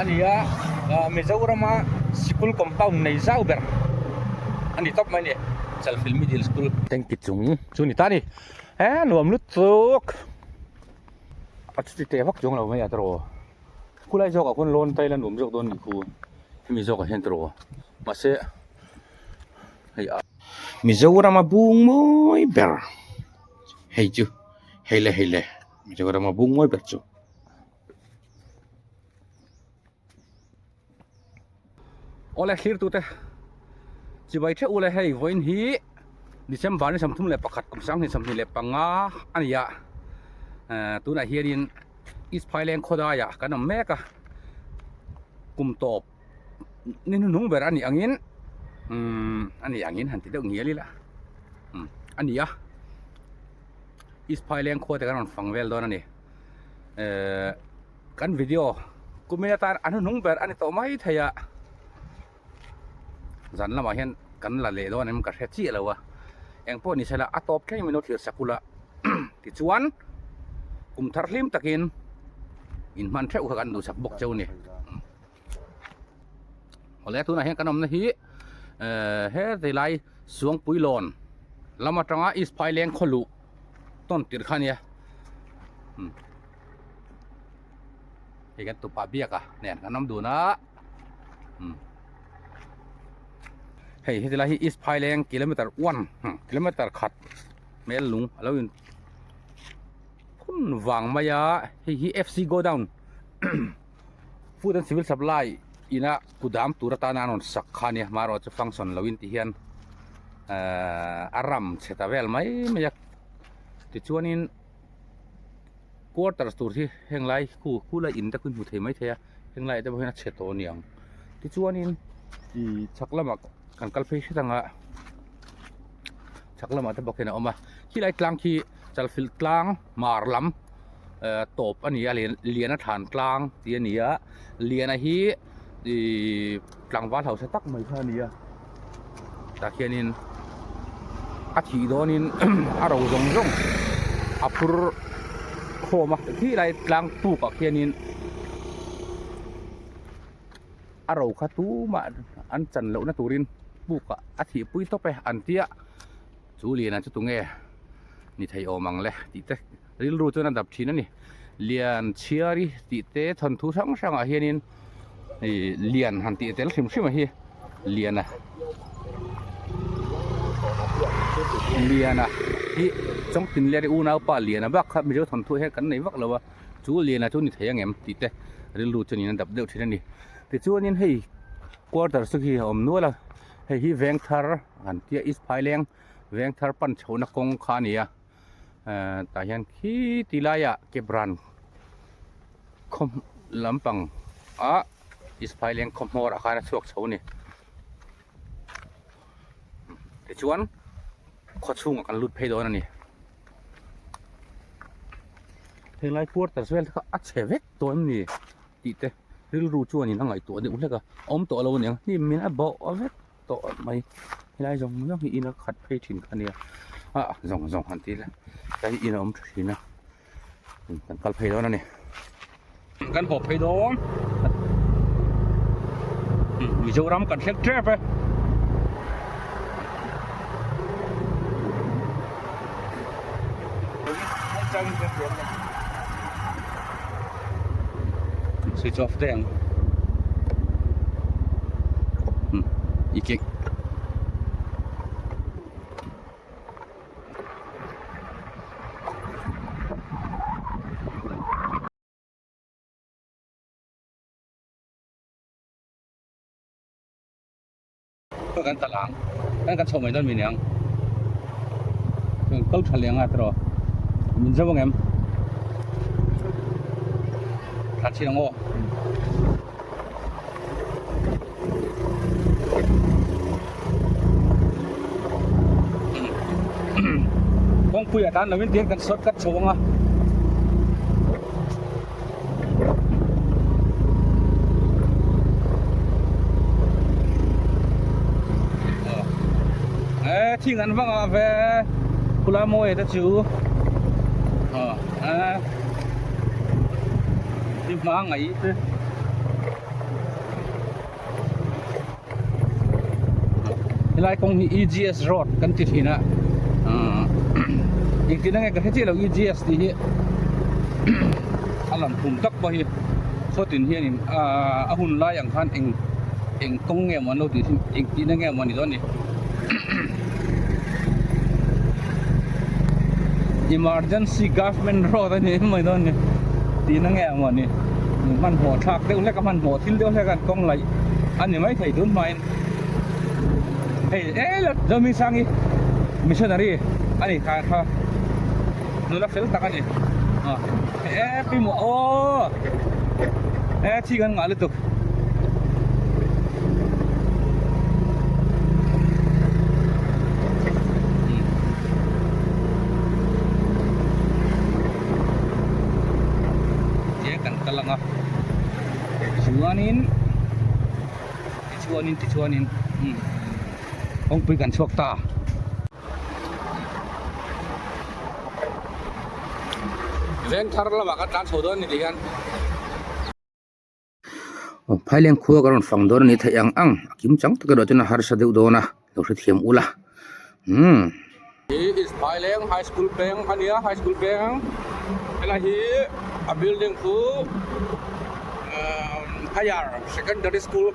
อันนี้มิโซรามาสกุลคอมเพลในซาอุเบอร์อันนี้ท็อปไหมเนี่ยจัลฟิลมิดิลสกุลเต็งกิจจุนี่ตานี่หนุ่มลุดซุกปัจจุบันเทพจงเราไม่อยากรอคู่ไล่โจกับคนโลนไทยแล้วหนุ่มโจกโดนคู่มิโซกับเฮนโตรมาเสะมิโซรามาบุ้งมวยเบอร์เฮ้ยจูเฮ้ยเลยมิโซรามาบุ้งมวยเบอร์จูโอเลฮิร์ตุเตจีบไปเช่าโอเลให้วันนี้ดิฉันบ้านนี้สมทุนเล็บปักขัดกุมสังนี่สมทุนเล็บปังอ่ะอันนี้ตัวไหนเฮียดินอิสไพเลนโคดายะกันน้ำแม่กะกุมตบนี่นุ่งเบอร์อันนี้อังยินอันนี้อังยินหันติดเงี้ยเลยล่ะอันนี้อิสไพเลนโคแต่กันนฟังเวลโดนอันนี้กันวิดีโอกูไม่ได้ตาอันนุ่งเบอร์อันนี้ต่อไม่ทายะจันละมาเห็นกันละเลดอนนี่มันก็แค่จี้แล้ววะเองพวกนี้ใช่ละอัตบแค่ไม่รู้ที่สักกุละที่ชวนกุมทาร์ลิมตะกินอินมันเท่ากันดูสักบกเจ้านี่เอาแล้วตัวไหนเห็นกันนำนะฮีเฮ้ยที่ไรสวงปุยลอนแล้วมาตรังอิสไพเลงขลุต้นติดขันเนี่ยเห็นกันตัวปลาเบี้ยกะเนี่ยกันน้ำดูนะเฮ้ยที่ไรอิสไพเลงกิโลเมตร1 กิโลเมตรขัดเมลลุงแล้วยินพุ่นวางมายาเฮ้ย FC go down ฟูดันซิวิลซัพพลายอินะกูดามตุรตานานนสักขานี่มาเราจะฟังส่วนลวินที่เฮียนอารามเชตาเวลไม่อยากติดชวนินกวดตรสตูที่เฮงไลคู่ละอินตะคุณหูเทไม่เทียเฮงไลแต่พอเห็นเชตโตเนียงติดชวนินที่ชักละมักกันกัลเฟชตั้งชักละมักแต่บอกเห็นออกมาที่ไรกลางที่จัลฟิลกลางมาร์ลัมตบอันนี้เลียนฐานกลางที่อันนี้เลียนฮีที่กลางวัดเขาใช้ตักไม่ใช่เนี่ยแต่เขียนินอาทิตย์โดนินอารมณ์รงอัปรุโคมาที่ไรกลางตู้กับเขียนินอารมณ์ขัดตู้มาอันจันเหล่านัตุรินบุกอาทิตย์ปุ้ยต้องไปอันเตียจูเลียนจุดตรงเงี้ยนี่ไทยอมังเลยติเตริลรูจนอันดับที่นั่นนี่เลียนเชียรีติเตทนทุสังสังอาเฮียนินเลียนหันติเตลชิมมาเฮียเลียนที่จงตินเลียนอูน่าป่าเลียนบักครับมีเจ้าทนทุให้กันในบักเลยวะจูเลียนจูนี่ไทยยังเอ็มติเตริลรูจนอันดับเดียวที่นั่นนี่แต่จูนี่ให้กวาดแต่สุขีอมนัวละให้ฮีเวงทาร์หันเตียอิสไพเลงเวงทาร์ปันชาวนักกงขานี่แต่ยันขี้ตีลายะเก็บรันคมลำปังอิสไพเลงคมหัวราคาสวกเสานี่แต่ชวนขดชุ่งกันลุดเพดอนนี่เฮงไลพวดแต่สเวลเขาอัดเสวกตัวนี้ติเตริลรูจวนนี่ทั้งหลายตัวเดี๋ยวเลยก็อมตัวเราเนี่ยนี่มีนะบอกเอาเวกตัวไม่เฮงไลจงมันต้องอินขัดเพถิ่นคันเนี่ยจงหันตีแล้วใจอินอมถิ่นนะกันกัลเพดอนนี่กันหอบเพดอนมีเจ้ารำกันเช็คเทปไปสวิตช์ออฟแดงอีกเก่งกันตลาดกันชมไม่ต้นมีเนียงต้นทะเลงอ่ะตรอมันจะว่าไงทัดชิลงโอ้คงคุยกันแล้ววินเทียนกันสดกันโชว์อ่ะที่งั้นว่าเวคุลาโมเอตจูที่มาไง ไล่คง EGS road กันติดหินะอีกทีนึงไงก็ที่เรา EGS ที่นี่อันหลังผมตักไปโคตรตินเฮียนี่หุ่นไล่อย่างท่านเองกงเงี้ยมันเราติดเองทีนึงเงี้ยมันนี่ตอนนี้ emergency government road นี่ไม่ตอนนี้ทีนึงเงี้ยมันนี่มันหัวทักเดี๋ยวแล้วก็มันหัวทิ้งเดี๋ยวแล้วกันกงไหลอันนี้ไม่ใช่ต้นไม้เฮ้ยเรามีสั่งอีmissionaryอันนี้ค่ะดูแลเฟลตักอันนี้พี่หมูโอ้ที่กันงาเลยตุกเจ๊กันตะลังอ่ะชัวนินต้องไปกันชกตาเรื่องทาร์ลมากันด้านโซดอนนี่ดีกันภายเลี้ยงครัวกันฝั่งโดนนี่ทะยังกิมจังตะกระโดดจนหาร์ชเดือดโดนะเราเทียมอุละHe is ภายเลี้ยง high school เพลงอันนี้ high school เพลงอะไรฮี a building คือhigher secondary school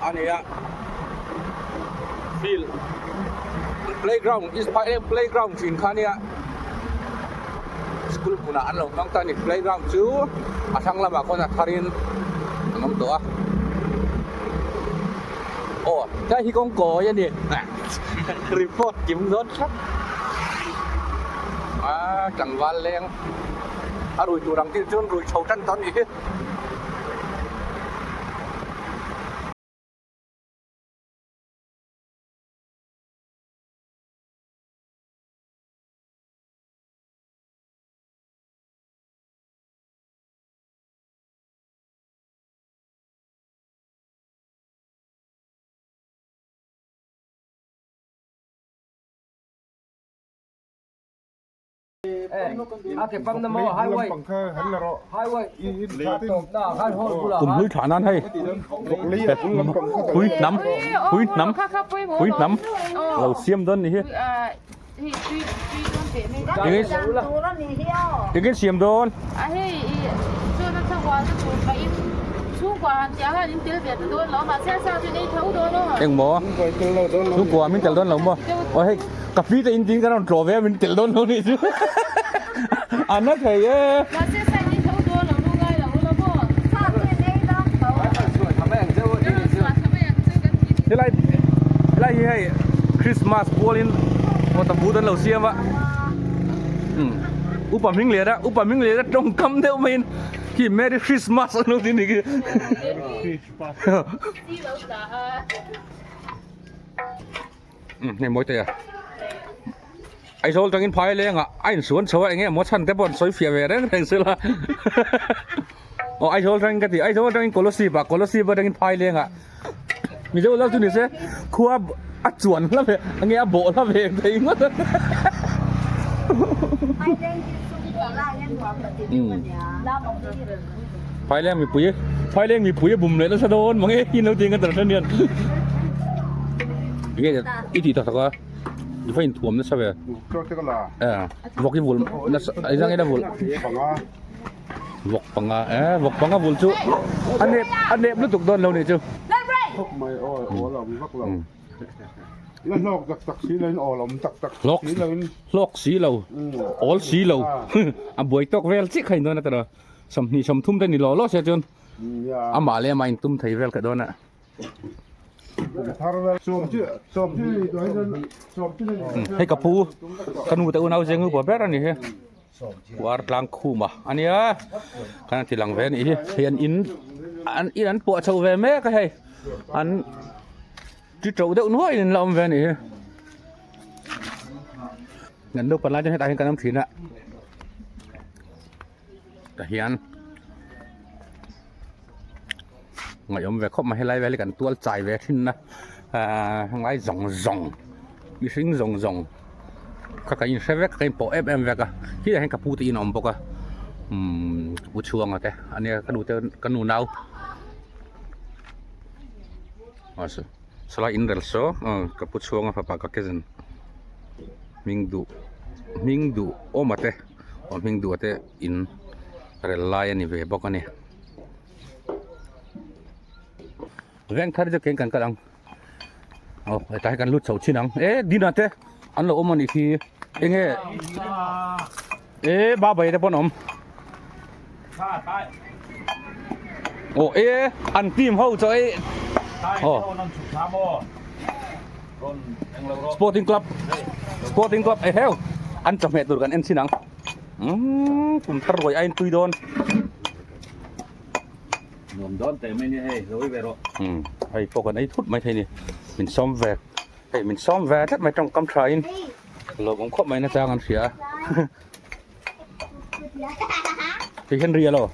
อันนี้field playground is ภายเลี้ยง playground สินค้านี้school puna anlo nang tani playground chu athang lama ko na tharin ngam to ta hi kong ko ya ni report kim rot khắc chẳng van leng rùi tu rang tin chun rùi chou tan tan ni cái bấm namo highway cùng núi thả nan hay húi nắm lầu xiêm đơn này hết cái xiêm đơn em mò chú quả mình tiểu đơn lắm mò ôi cà phê thì in tiếng cái nó trổ về mình tiểu đơn luôn đi chứ anh nói thầy thế này hay Christmas ball in một tập vũ đơn lầu xiêm ạ upam minh liệt đó trong cấm theo mình khi Merry Christmas nó tin gì kia này mỗi tayไอ้โซลตรงนี้พายเลยอ่ะไอ้สวนสวยอย่างเงี้ยมดชันแต่บอลสวยเฟียเวร์นั่นเองสิละไอ้โซลตรงนี้ก็ตีไอ้โซลตรงนี้โคลอซีบตรงนี้พายเลยอ่ะมีเจ้าเล่าจุดนี้สิครัวอัดสวนแล้วเว้ยอย่างเงี้ยโบแล้วเว้ยแต่อีกมั้งพายเลี้ยงมีปุ๋ยบุ่มเลยแล้วสะโดนมองเอ้ยกินแล้วจริงกันแต่ละเดือนอย่างเงี้ยอีทีต่อสักว่าอยู่ไฟถ่วมนะใช่ไหมบอกที่บุ่มนั่นไอ้ยังไงนะบุ่มบอกปังบอกปังบุ่มชูอันเนี้ยรู้ตุกโดนเราเนี่ยชูไม่เรามีพักเราแล้วโลกตักสีเลยเราตักโลกสีเราall สีเราบวยตกเวลจิใครโดนนะแต่ละสมนี่สมทุ่มแต่นี่ล้อเสียจนมาเลยมาอินทุ่มไทยเวลก็โดนนะให้กับผู้กันหูแต่อุณเอาเสียงหูปวดแป๊ดนี่เฮ้วาร์ลังคู่มาอันนี้ขณะที่หลังเวนี่เฮียนอินอันปวดเฉาเวแม่ก็ให้อันที่เจ้าเด็กน้อยนี่ลำเวนี่เงินดูปลาจะให้ตายให้กันน้ำถิ่นอะแต่เฮียนไงยมเวคบมาให้ไล่เวลกันตัวใจเวทินนะทั้งไล่ส่งมีสิ่งส่งข้าก็ยินเซเวกก็ยินโปเอฟเอ็มเวกอะที่ได้ให้กับผู้ตีนอมปกอะผู้ช่วงอะแต่อันนี้ก็ดูเจอกันหนูเนา sala in rel so kaput suang apa pa kakezen mingdu o mate o mingdu ate in rel lai ani ve bok ani veng thar je keng kan kalang tai kan lut chau chinang dinate an lo omani khi enge ba bai de ponom an team ho choi Sporting Club ai heo ăn chậm mẹ tụiกัน en xin nắng cũng thar rồi anh tui don nôm đónแต่ไม่นี่ให้รู้ไปหรอก ai phụกันấy thút mấy thế này mình xóm về thắt mày trong cắm trái rồi cũng khóc mày nó sang ăn xỉa thì Henry alo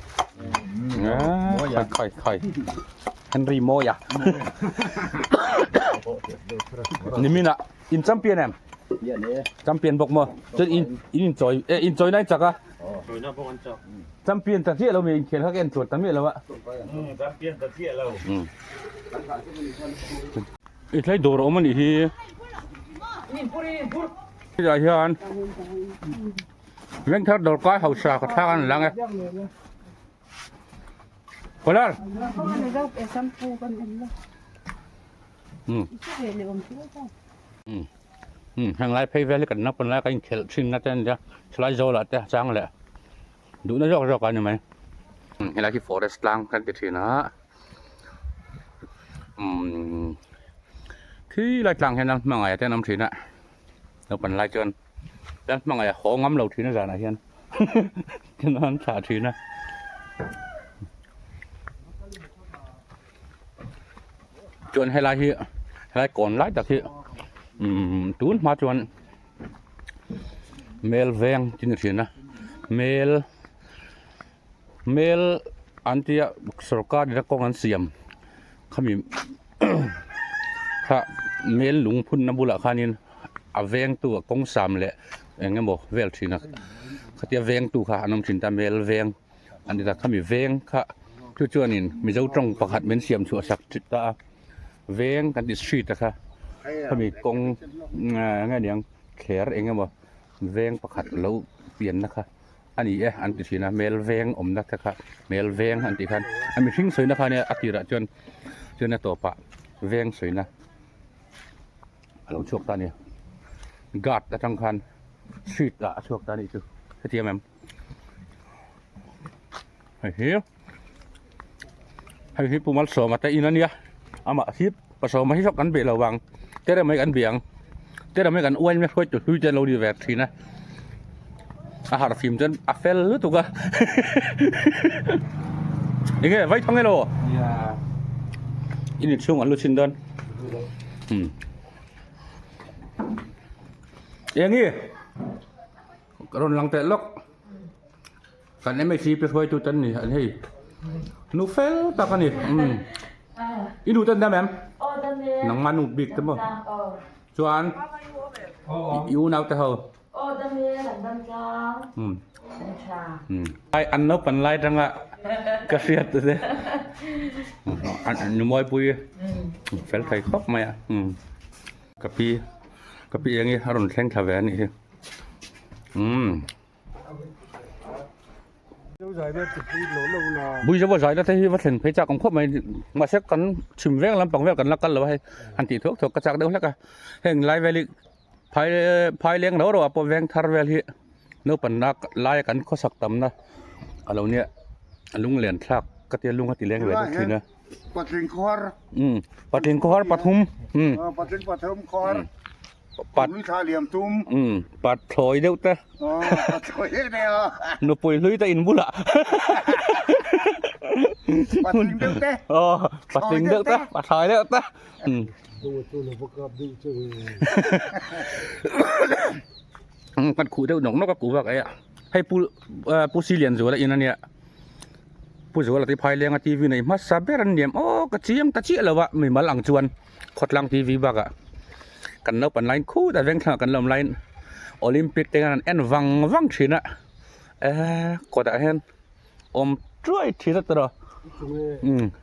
khỏi Henry Moya Nimina in champion em champion bok mo cho in enjoy này chắc à champion ta thiệt lâu mình खेल các em chuột tắm miệng lâu ạ champion ta thiệt lâu ít lấy đồ rồi mà đi thì giờ hiện vẫn theo đồ cái hậu sa của thằng anh lăng ấy có lẽ hàng lại pay về cái nắp lại cái खेल xin nát chân chứ slide zo lại thế sang lại đủ nó rõ cái này mày cái là cái forest lang cái gì nữa khi lại lang hay năm mà ngày thế năm thì nè nó bận lại chânแล้วมังไงของงำเราทีน่าจะไหนเฮียนฉะนั้นสาทีนะจวนให้ไล่ที่ให้ไล่ก่อนไล่จากที่ตูนมาจวนเมลแวงจริงๆนะเมลอันที่สรการได้กองอันเสียมเขามีถ้าเมลหลุงพุ่นนบุระคานินอาเวงตัวกองสามแหละอย่างงี้บอกเวลทีนะเขาจะเวงตัวค่ะน้องชินตาเมลเวงอันนี้ถ้าเขามีเวงค่ะชั่วๆนี่มีเจ้าตรงประคัดเหมือนเสียมชัวสักจิตตาเวงกันดิสทรีทนะคะเขามีกองง่ายเดียงแขนเองงี้บอกเวงประคัดแล้วเปลี่ยนนะคะอันนี้อันที่ทีนะเมลเวงอมนะคะเมลเวงอันที่คันอันมีทิ้งสวยนะคะเนี่ยอัติระจนในตัวปะเวงสวยนะเราช่วงตาเนี่ยกัดแต่ทั้งคันชีดละช่วงตานี่จูเทียมแมมให้ปูมัลโซมาแต่อินันเนี่ยอามาทิพผสมมาที่ชอบกันเบลระวังเจ้าไม่กันเบียงเจ้าไม่กันอ้วนไม่ค่อยจุดจะเราดีแบบทีนะอาหารฟิล์มจนอัฟเฟลหรือถูกอะยังไงไว้ทั้งไงโลอินิช่วงอันลุชินเดินอย่างนี้กระโดดหลังเตะล็อกกันไม่ชีไปช่วยจุดจันนี่อันนี้นูเฟลตากันนี่อินูจันได้ไหมหนังมันนูบิกตั้งบ่ชวนอยู่นาวเตะเหรอไออันนบปันไล่จังอะกระเสียดเลยอันนูมวยปุยเฟลไทยครบไหมอ่ะกะปีอย่างงี้อารมณ์แข็งทาแวนนี่บุยจะว่าใส่แล้วที่ว่าเห็นเพจากของพวกมันมาเช็คกันชิมแวงลำปังแวงกันแล้วกันเลยให้อันที่ถูกกระจากเดิมแล้วกันเห็นไล่เวลิพายเลี้ยงเราหรอปะแวงทาร์เวลิโน้ปันนักไล่กันข้อสักต่ำนะเราเนี่ยลุงเหรียญทักก็เตี้ยลุงก็ตีเลี้ยงเวลิทีนะปัดลิงคอร์ปัดลิงคอร์ปัดหุ้มปัดลิงปัดหุ้มคอร์ปัดวิชาเหลี่ยมตุ้มปัดถอยเดียวเต้ปัดถอยเดียวนูปุยลุยตะอินบุละปัดลิงเดียวเต้ปัดลิงเดียวเต้ปัดถอยเดียวเต้ปัดขู่เดียวหนองนกกับกูว่าไงอ่ะให้ปูซีเลียนอยู่อะไรอินนั่นเนี่ยปูสูอะไรที่พายเลี้ยงทีวีในมาซาเบรันเนี่ยกระเจียมตะเจี๊ยแล้ววะไม่มาหลังจวนขดหลังทีวีบ้างอ่ะกันเราเป็นไลน์คู่แต่เวงทางกันลำไลน์โอลิมปิกแต่กันแอนวังชีนะกดอะไรเห็นช่วยทีละตัว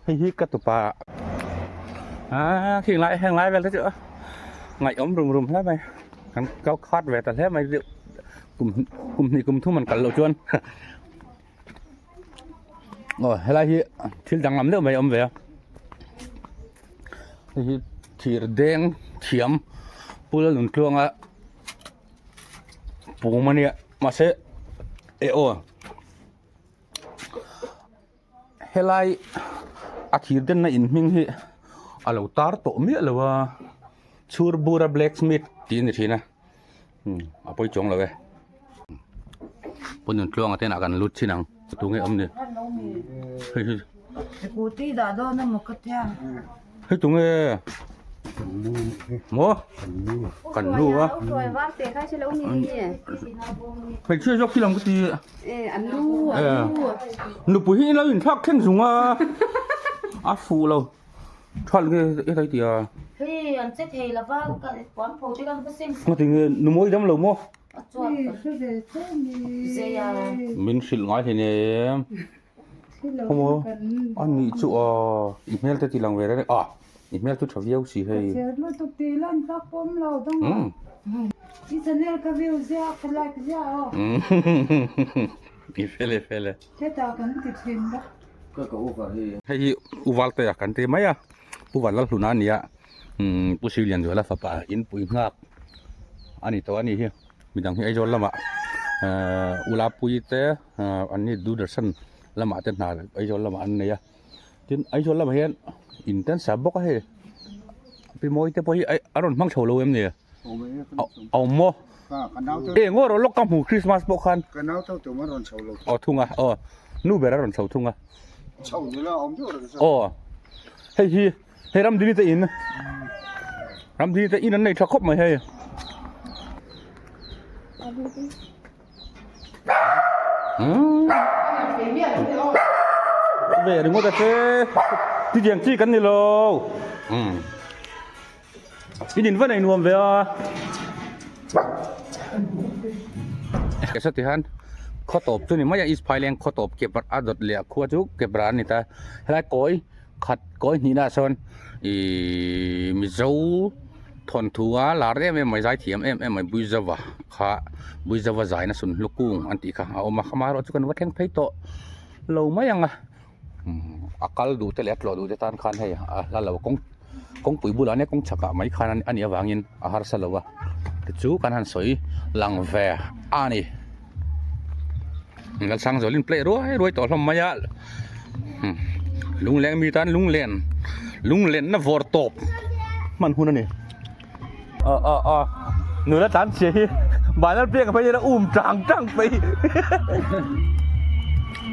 ให้ฮิกตุปา khi lại hàng lái về lấy chữa ngày ống rùm hết mày hắn cao khát về tận hết mày cùng thu mình cắn lộ chuôn rồi hay là thì đang làm nữa mày ống về thì đen thiểm bùa lủng chuông á bùa mà nè mà sẽ hay là thì đen này in mình hi alo tar to mi alo churbura blacksmith tin thi na apoi chong lawe pun tluang aten akan lut chinang tu nge om ni Cô tí đã đó nó một cái thang. he tu nge mo kan lu wa rồi vác tiền khai cho lâu nhỉ phải chưa cho khi làm cái gì ăn lu nụ bùi hi la in thak khen sung a fu lo thoát cái đấy thì thì anh sẽ thấy là vác cái quán phố thì con có xem mà thì nụ môi đâm lâu mo chuột dây mình xịt ngay thế này không anh nghĩ chỗ email thì làm về đấy email tôi cho view gì hay Nó tụt tí lên các bom lâu đông. Đi chân này cái view ra cái like ra. Fele Thế ta cần tiếp thêm đó. hay uval te kan te maya uval la luna nia pusilian jola fapa in pui ngak ani to ani hi midang hi ajol lama ula pui te ani du darsan lama te na ajol lama an ne ya tin ajol lama hian inten sabok he pi moi te poi aron mang cholo em ne au mo ngoro lok kam hu christmas bokhan cái nào tao tụi nó còn sầu lột thunga nu bera ron sau thunga sầu như là ông biết rồi hey ram dini te in an nei thakop mai hey về đừng có tập thế đi giang chi cắn đi lô đi nhìn vấn này nuông về cái số tiền khó tộp cho nên mấy cái ispai lên khó tộp kẹp bát đột lẹ khua chú kẹp bát này ta hay cối khát cối như nào son mi dâu thon thua là em mày giải thiểm em mày bui giờ vào khá bui giờ vào giải nó sụn lúc cung anh tí khá mà khám rồi chú cần vắt thêm thấy to lâu mấy anh akal đủ thế lẹt lo đủ thế tan khan hay là lâu công bui bula này công chắc cả mấy khan anh ấy vàng in har salawa chú kan han soi lang về ani ngal sang rồi lên play rồi to lắm maya lung leng mi tan lung len na vor top man hun này nửa là tan chỉ bài nó play cái bây giờ nó trăngไป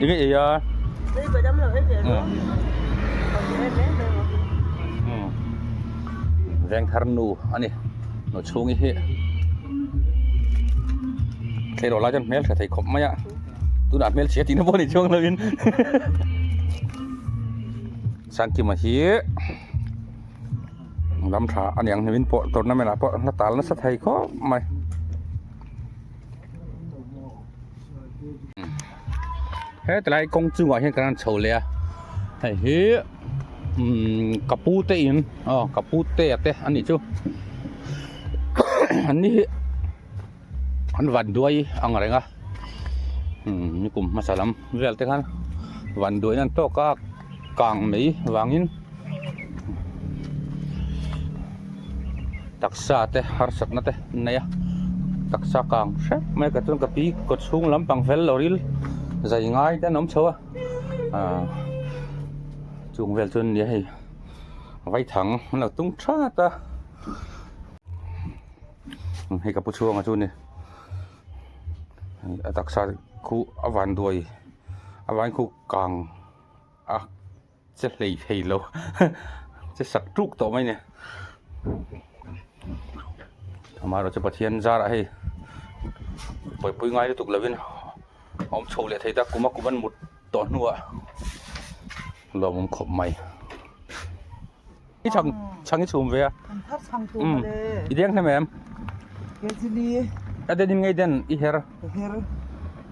những cái gì Đây phải đâm là hết rồi đó. veng tharnu ani nó chung hi thế đó là chân mail phải thấy khóc mày ạ tôi đặt mail chia thì nó vô đi chung lên sang kia mà hi làm thà anh yang hình bộ tồn nó mày là bộ nó tál nó sẽ thấy khó mày hết lại công chúa ngoài hiện cái chầu lẹ hay hi kapute in kapute te anh ấy chứ anh ấy anh van đuôi ang renga ni kum masalam vel te khan van đuôi nan to ka kang mei wangin taksa te har sak na te neya taksa kang se mai ka tun ka pi ko chung lam pang vel loril zai ngai te nom chowa chung vel chun ni hei vai thang là tung cha ta hay ka pu chuang a chu ni taksa khu avan đuôi avan khu càng chết lì lâu chết sặc trúc tổ mấy nè mà rồi cho bát thiên ra lại hay bởi bùi ngay tiếp tục là bên ông châu lại thấy ta cũng mắc cũng một tón nữa là một khổng mày cái chẳng cái chùm về à Thắt sang tụm đây. ý đen thế em Cái gì đi? ở đây ngay đen ý hera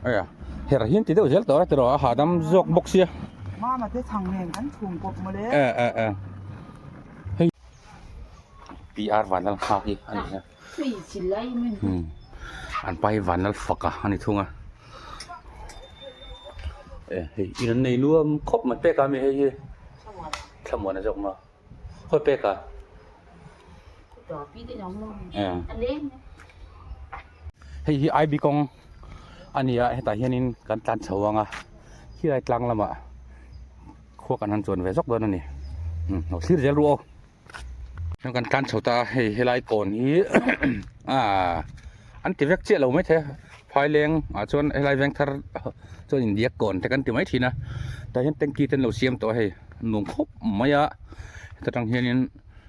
Her. hera hiến thì đâu dễ tao từ đó hà đâm dọc bốc xia Mà thế thằng này hắn chùm cột mà đấy. PR วันนั้นข้าอีอันนี้นะ สี่สิไลมัน อันไปวันนั้นฝักอ่ะอันนี้ทุ่งอ่ะเฮ้ยอีนั่นในนัวครบมันเป๊กอะมีเฮ้ยทำวันนั้นจบมาค่อยเป๊กอะ ต่อพี่ได้น้องลง อั นนี้ เฮ้ยไอบีกงอันนี้อะแต่เฮียนินกันตันเฉวงอ่ะที่ไรกลางละมะขั้วกันหันส่วนเวซอกตัวนั่นนี่เราซื้อจะรู้แล้วกันการเฉาตาให้ไรก่อนนี้อันที่แรกเจ้าเราไม่ใช่พายเลี้ยงชวนอะไรแวงทาร์ชวนอินเดียก่อนแต่กันที่ไม่ทีนะแต่เห็นเต็งกีเต็นเราเสียมตัวให้หนุ่มครบไม่อะแต่ทางเฮียนิน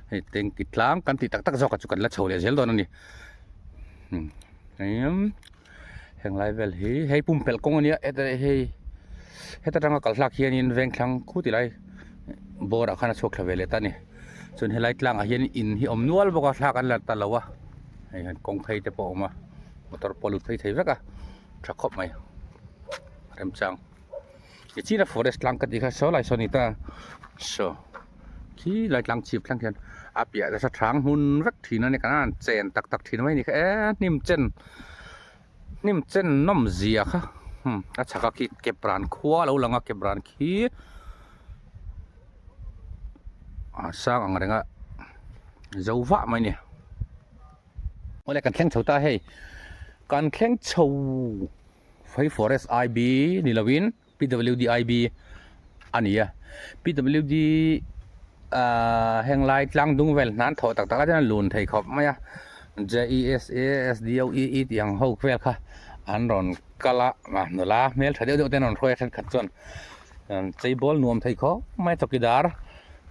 ให้เต็งกีตล้างกันที่ตักจอกจุกันแล้วเฉาเลยเซลตัวนั่นนี่แห่งไรเวลให้ปุ่มเปลกงอันนี้ให้แต่ทางกัลลักเฮียนินแวงครั้งคู่ที่ไรบอร์ดขันโชคเวเลตันนี่ส่วนให้ไรกลางเฮียนินอินที่อมนวลบอกว่าลักกันละตลอดวะให้กงไทยจะปอกมาmotor polluteไทยๆก็จะครบไหมเริ่มจังที่นั่น forest ลังกันดีค่ะโซไลโซนิต้าโซที่ไลลังชีพลังเขียนอาเปียจะทางหุ่นรักทีนั่นในขณะเจนตักทีนั่นไม่นี่ค่ะนิ่มเจนน้ำเสียค่ะอาชักคิดเก็บร้านครัวแล้วหลังเก็บร้านขี้สร้างอะไรเงี้ยเจ้าฟ้าไหมเนี่ยอะไรกันแข่งเฉาตาให้การแข่งโชว์ไฟ Forest IB นี่ละวิน PWD IB อันนี้PWD แห่งไลท์ลังดุงเวลนั้นถอดตักก็จะลุนไทยขอบไหมJESA SDOE ที่ยังหกเวลค่ะอันรอนกะละมาหนูละเมลถ้าเดี๋ยวเต้นรอนรวยขันขัดจนใจบอลนวมไทยขอบไม่ตกิดาร์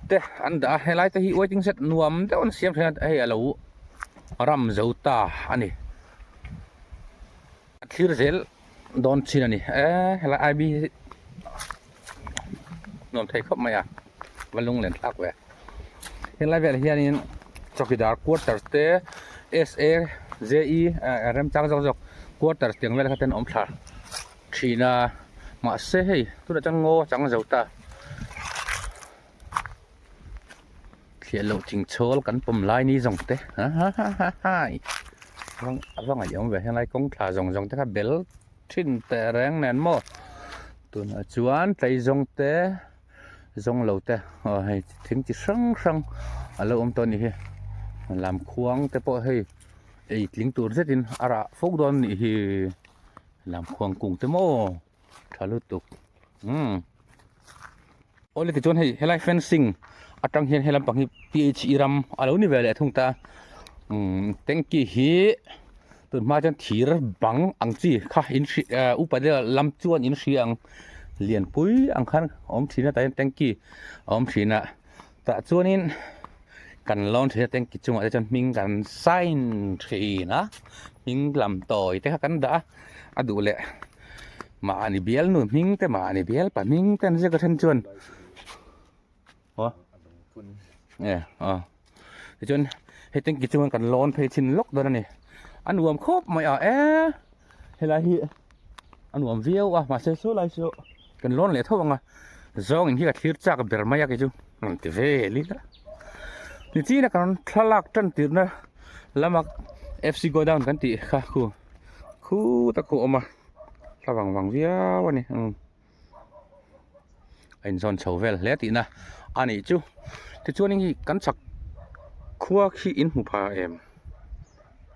แต่อันดาไฮไลท์ที่ไว้ทิ้งเสร็จนวมแต่วันเสียมเท่านั้นให้เรารำเจ้าตาอันนี้ที่เราเจอโดนชินนี่แล้วไอบีนวมไทยครบไหมอ่ะวันลุงเล่นทักเว้ยเห็นไรแบบเฮียนี่จอกิดาร์ควอเตอร์เตSA JEเริ่มจังจอกควอเตอร์เตียงเวลาเขาเต้นอมชาชีน่ามาเซ่ตัวจังโง่จังเจ้าตาเขียนเราจิงโชลกันปุ่มไลน์นี้จงเต้ว่างอะไรอย่างเงี้ยให้ไรกงถ่ายจงแต่ก็เบลทิ้งแต่แรงแน่นหมดตัวนั้นจวนใจจงแต่จงเหล่าแต่ให้ถึงจะสั่งแล้วตัวนี้ลำควงแต่พอให้ไอ้ลิงตัวเสร็จอาระฟุกโดนนี่ลำควงกุ้งแต่โม่ทะลุตุกโอ้เลยที่จวนให้ไรเฟนซิงอัตรังเห็นให้ลำปัง PH อิรัมอะไรนี่เวลาทุ่งตาเต็งกี้ฮีตัวมาจันทีร์บังอังจีข้าอินชีอุปเดลลำจวนอินชีอังเลียนปุยอังคันอมชีนะแต่เต็งกี้อมชีนะแต่จวนนี้กันลองเทียเต็งกี้จงอาจจะมิงกันไซน์ทีนะมิงลำต่อยแต่กันด่าดูเลยมาอันนี้เบลนู่นมิงแต่มาอันนี้เบลป่ะมิงแต่นี่ก็ทันจวนโอ้เนี่ยจนให้เต็งกี้จงกันลอนเพชินล็อกตัวนี้อันรวมครบไม่เฮ้ยไรฮีอันรวมวิวมาเซซูไรโซกันล้นเลยเท่าไงจงอินที่กับทิร์จากเบอร์มาอยากจะจูนั่นที่เวลี่ละนี่ที่นักการทลักจันติร์นะแล้วมา FC go down กันติค่ะคูตะคูออกมาระวังวิววันนี้ไอ้ซอนเฉาเวลแล้วตินะอันนี้จูที่จูนี่กันสักขั้วขี้อินหูพา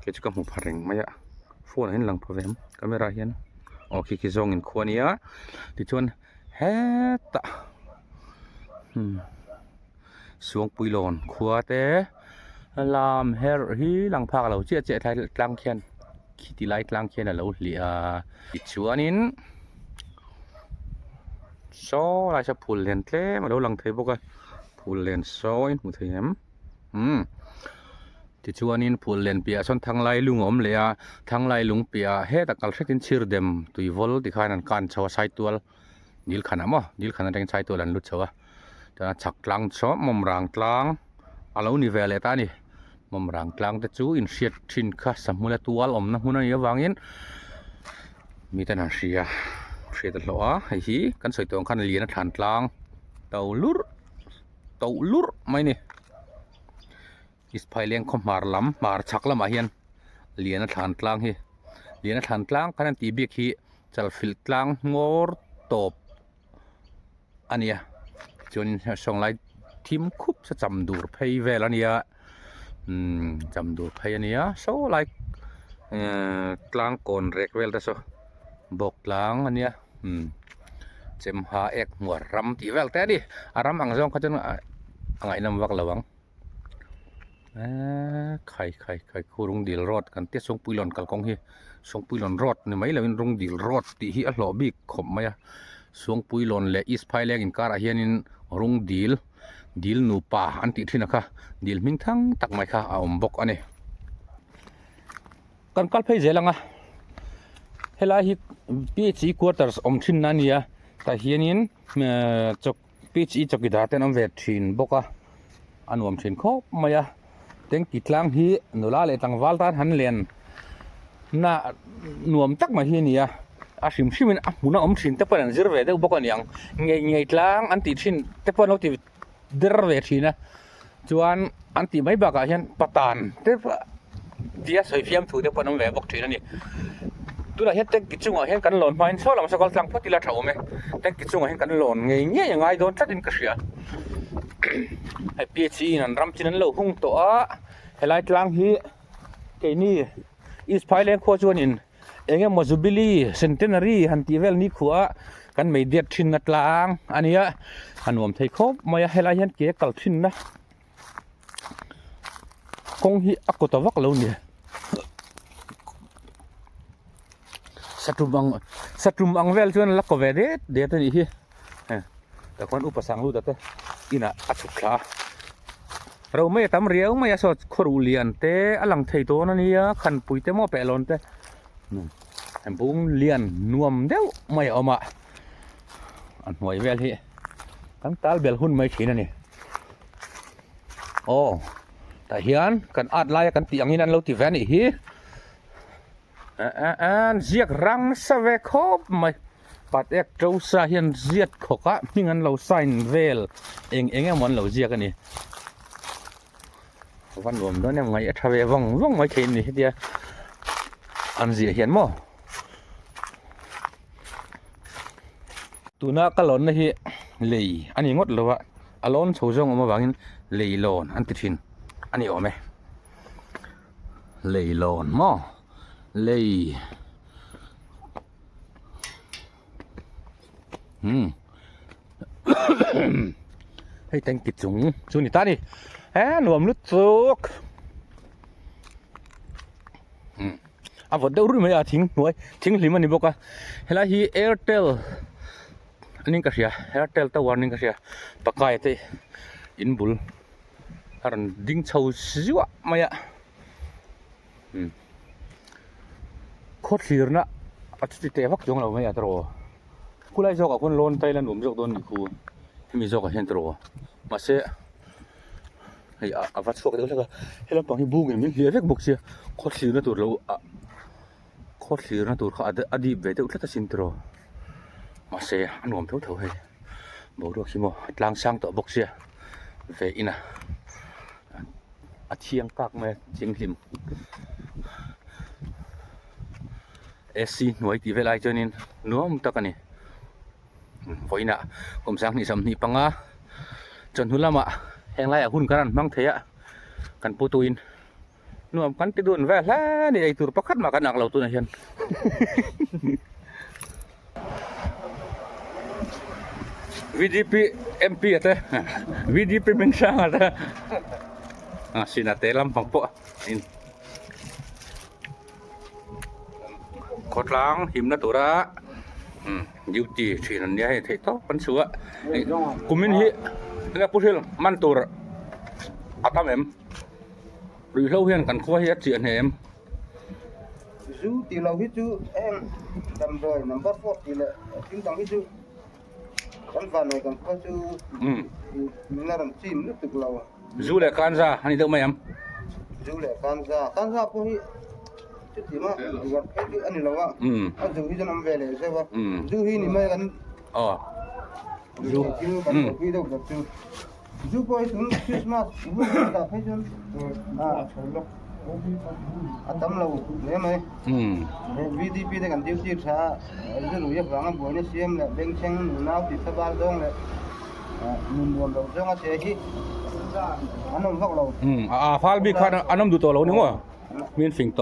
kita juga mau paring maya phone hin lang problem kamera hian okay ki zong in khwania ti chuan heta suang puilon khuate lam her hi lang phak lo che thai tlang khian khiti lai tlang khian lo hlia ti chuanin so lai sa phul len tle ma lo lang thei boka phul len so in mu thei hemที่ชวนินพูดเล่นเปียชนทางไล่ลุงอมเลยทางไล่ลุงเปียเฮตกัลเซตินชิร์เดมตุยวอลที่ขายนันการชัวใช้ตัวนิลขันอ่ะมั้งนิลขันนั่นใช้ตัวนั้นลุดชัวจะฉักกลางชอบมุมรังกลางอะไรนี่เวลตานี่มุมรังกลางแต่จูอินเชียชินค่ะสมุนตัวอมนะหุ่นนี่วางอินมีแต่นาเชียตลอดไอ้ฮีกันสวยตัวขันเลียนฐานกลางเต่าลุรไม่นี่ is phai leng khom mar lam mar chak lam a hian lian a than tlang hi lian a than tlang kan ti bik hi chal fil tlang ngor top ania chuan song lai thim khup sa cham dur phei vel ania cham dur phei ania so like tlang kon rek vel ta so bok tlang ania chem ha ek ngor ram ti vel te di aram ang jong khachen angai nam wak lawang khai khurung dil rot kan te song puilon kalkong hi song puilon rot ni mai lawin rung dil rot ti hi a hlo bik khom maya song puilon le is phai leng in kar a hianin rung dil nu pa an ti thina kha dil ming thang tak mai kha a om bok ani kan kal phei zelanga hela hi PHE quarters om thin na nia ta hianin chok PHE chokida ten am ve thin boka anuam thin khop maya teng kitlang hi nula le tang waltan han len na nuam tak ma hi nia a sim simin a muna om thin te pan zir ve de boka niang ngei tlang an ti thin te pan lo ti der ve thina chuan an ti mai baka hian patan te dia soi fiam thu te pan om ve bok thina ni tula hian teng kichunga hian kan lon main so lam sakal tlang photila thau me teng kichunga hian kan lon ngei nge ngai don tlatin ka ria ai PHE nan ram chin an lo hung to a helai tlang hi ke ni is phai leng kho chuan in enge mozubili centenary han ti vel ni khuwa kan mei diat thin na tlang ania anuam thei khop maya helai hian ke kal thin na kong hi akotawak lo ni satrum ang vel chuan lakko ve de ni hi ta kon upasang lu ta te ina achukla ro me tam riau me so khoru lian te alang thei to na nia khan pui te mo pe lon te em bung lian nuam deuh mai oma an hoi vel hi kan tal bel hun mai thina ni ta hian kan at lai kan ti angin an lo ti ve ni hi an ziak rang sa ve khop mai pat ek trâu sa hian ziat khoka mingan lo sign vel eng mon lo ziak ani van lom do nem ngai athave wang mai thein ni dia an zia hian mo tuna kalon na hi lei ani ngot lowa alon chojong oma wangin lei lon an ti thin ani ome lei lon mo lei hay teng kit chung chu ni ta ni nuam lut chuk a vot deuh ru mai a thing hlim ani boka hela hi Airtel aning ka ria Airtel ta warning ka ria pakai te inbul aran ding chau siwa maya khot hirna ati te vak jong lo mai atro kulai jok akon lon thailand jok don ni khu mi jok a hen tro ma se hei a vat sok de la hela pang hi bung min hlia vek bok sia khot hirna tur lo khot hirna tur kha adi ve de uthla ta sin tro ma se anom tho hei bo ro khimo tlang sang to bok sia ve ina a thiang kak me ching hlim SC nuai ti velai chonin nuam takani voina kom sang ni sam ni panga chon hulama henglai a hun karan mang theya kan putuin nuam kan ti dun ve la ni ai tur pakhat ma kan ak lo tu na hian VDP MP ate VDP mengsang ate sinate lampang po in khotlang himna tura duty thinan nia he thei to pan suwa kumin hi la pusil man tur atam em ri lo hian kan khwa hi chi an hem zu ti lo hi chu em dam rồi number 4 ti le tin tang hi chu kan van này kan khwa chu na ram chim lu tuk lo zu le kan za ani deuh mai am zu le kan za po hi ti ma war cái anh là wa anh du hi janam vele se wa du hi ni mai kan du kan vi do da chu จูไปถึงคริสต์มาสบุญกับให้จนทำเราเนี่ยไหมVDP ได้กันดิวจีช้าจะรู้ยังฟังบ่อยเนี่ยเสียมเนี่ยเบ่งเชิงหนูน้าติดสบายดงเลยนุ่มรวมเราจังอาเสียที่อันนั้นพวกเราฟาลบีคันอันนั้นดูตัวเรานี่วะมีนฟิงโต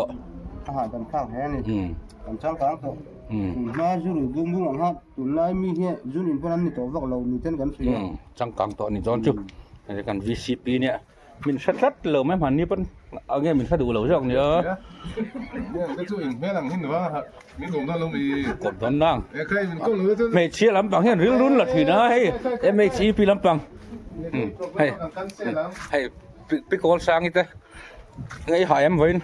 อาหารตำข้าวแห้นี่ตำช่างข้างโตมาจูรุบุ้งบุ้งอันฮะตุนไล่มีเหี้ยจูนินพวกนั้นนี่ตัวพวกเรามีเช่นกันสิจังกังโตนี่จอนจุในการ VCP เนี่ยmình rất lờ mấy hoàn như vẫn ở nghe mình phải đủ lẩu rộng nữa cái chú hình mấy lần hình nữa mình cũng đang bị còn vẫn đang mình mày chia lắm bằng hiện rưỡi rún là thì nó hay em mày chia pi lắm bằng hay pi con sang như thế ngay hỏi em với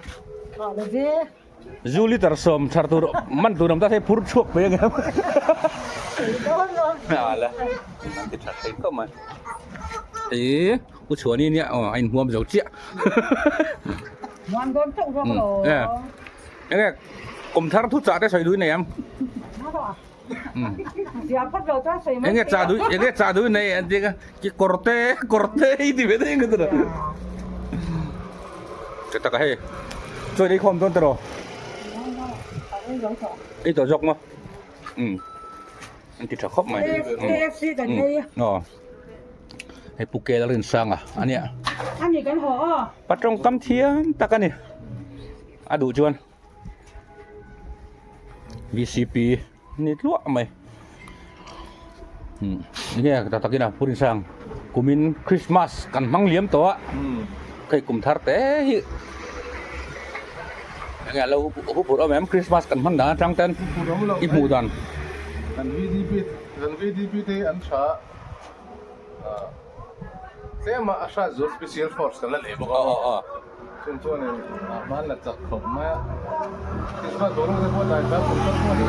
Julie tar som char tu man tu nam ta thấy phur chuộc về nghe là cái thật thấy có mà ýกูชวนนี่เนี่ยไอ้หัวมันเจี๊ยมันโดนจุกร้องหรอเนี่ยกลมทารทุจ่าได้ใส่ด้วยไหนมั้งเสียพัดเราจะใส่เนี่ยจ่าด้วยในอันนี้ก็กี่กอร์เต้ที่เวทีกันตัวจะตะกันให้ช่วยได้ความต้นตลอดไอ้ตัวจกมั้งอันที่จะครบไหมKFC กันไงอ๋อให้ปุกเกลเรื่องสร้างอันเนี้ยอันนี้กันหอปัดตรงกำเทียมตะกันนี่ดูจวน VCP นี่ลวกไหมนี่ตะตะกี้นะพูดถึงสร้างกุมินคริสต์มาสกันมังเลี้ยมตัวเคยกุมทาร์เต้ยังไงเราพูดเอาแม่คริสต์มาสกันมังด่าจังเต้นอีบูดันอัน VDP ที่อันช้าเสียมาอาชาจูสเปเชียลฟอร์สกันแล้วเลยบอกส่วนนี้มันหลักจากผมมาที่ว่าตัวเราจะพูดอะไรแบบผมก็พูดเลย